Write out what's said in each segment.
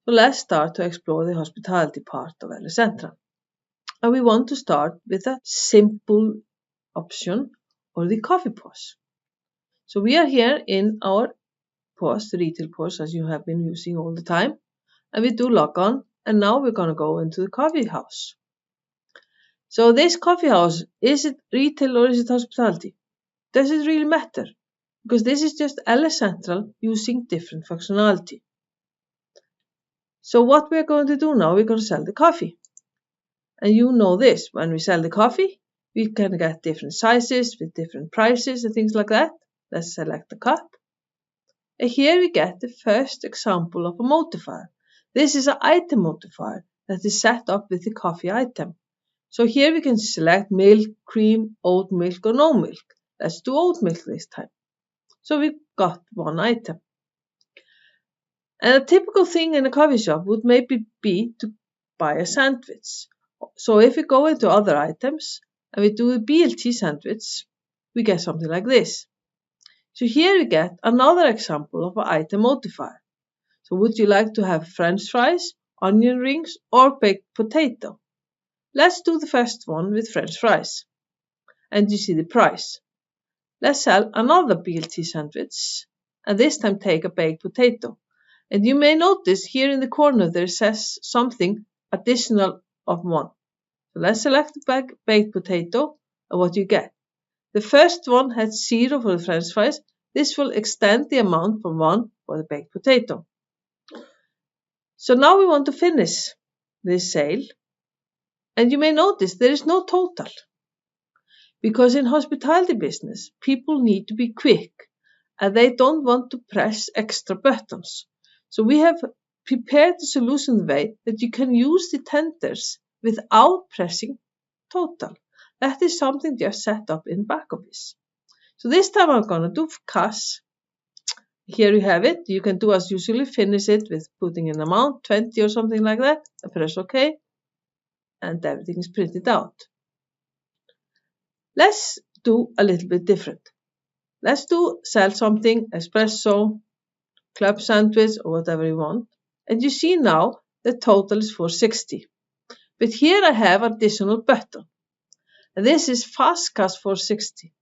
So let's start to explore the hospitality part of LA Central. And we want to start with a simple option, or the coffee pause. So we are here in our pause, the retail pause, as you have been using all the time. And we do log on, and now we're going to go into the coffee house. So this coffee house, is it retail or is it hospitality? Does it really matter? Because this is just LA Central using different functionality. So what we're going to do now, we're going to sell the coffee. And you know this, when we sell the coffee, we can get different sizes with different prices and things like that. Let's select the cup. And here we get the first example of a modifier. This is an item modifier that is set up with the coffee item. So here we can select milk, cream, oat milk or no milk. Let's do oat milk this time. So we got one item. And a typical thing in a coffee shop would maybe be to buy a sandwich. So if we go into other items and we do a BLT sandwich, we get something like this. So here we get another example of an item modifier. So would you like to have French fries, onion rings or baked potato? Let's do the first one with French fries. And you see the price. Let's sell another BLT sandwich and this time take a baked potato. And you may notice here in the corner there says something additional of 1. So let's select the baked potato and what you get. The first one had 0 for the French fries. This will extend the amount from 1 for the baked potato. So now we want to finish this sale. And you may notice there is no total. Because in hospitality business, people need to be quick and they don't want to press extra buttons. So we have prepared the solution the way that you can use the tenders without pressing total. That is something just set up in back office. So this time I'm going to do cash. Here you have it. You can do as usually, finish it with putting an amount, 20 or something like that, and press OK. And everything is printed out. Let's do a little bit different. Let's sell something, espresso, club sandwich, or whatever you want. And you see now the total is 460. But here I have an additional button. And this is Fast Cash 460.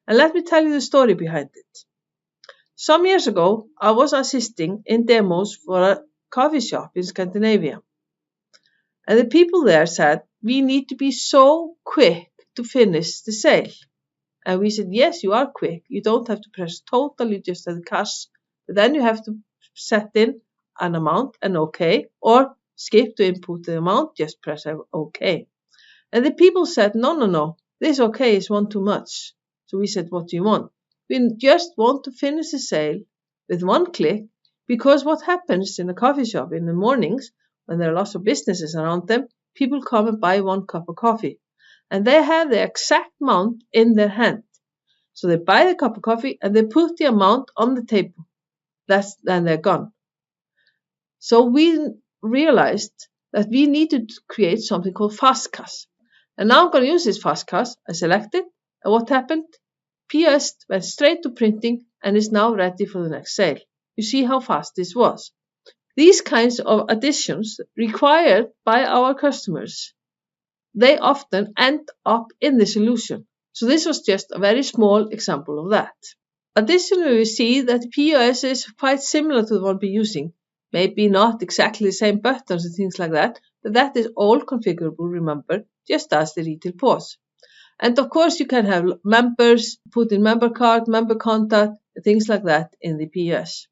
And let me tell you the story behind it. Some years ago, I was assisting in demos for a coffee shop in Scandinavia. And the people there said, we need to be so quick to finish the sale. And we said, yes, you are quick. You don't have to press total, you just have the cash. But then you have to set in an amount and OK, or skip to input the amount, just press OK. And the people said, no, this OK is one too much. So we said, what do you want? We just want to finish the sale with one click, because what happens in a coffee shop in the mornings, when there are lots of businesses around them, people come and buy 1 cup of coffee. And they have the exact amount in their hand. So they buy the cup of coffee and they put the amount on the table. Then they're gone. So we realized that we needed to create something called Fast Cash. And now I'm going to use this Fast Cash. I select it. And what happened? POS went straight to printing and is now ready for the next sale. You see how fast this was. These kinds of additions required by our customers, they often end up in the solution. So this was just a very small example of that. Additionally, we see that POS is quite similar to the one we're using. Maybe not exactly the same buttons and things like that, but that is all configurable, remember, just as the retail POS. And of course, you can have members, put in member card, member contact, things like that in the POS.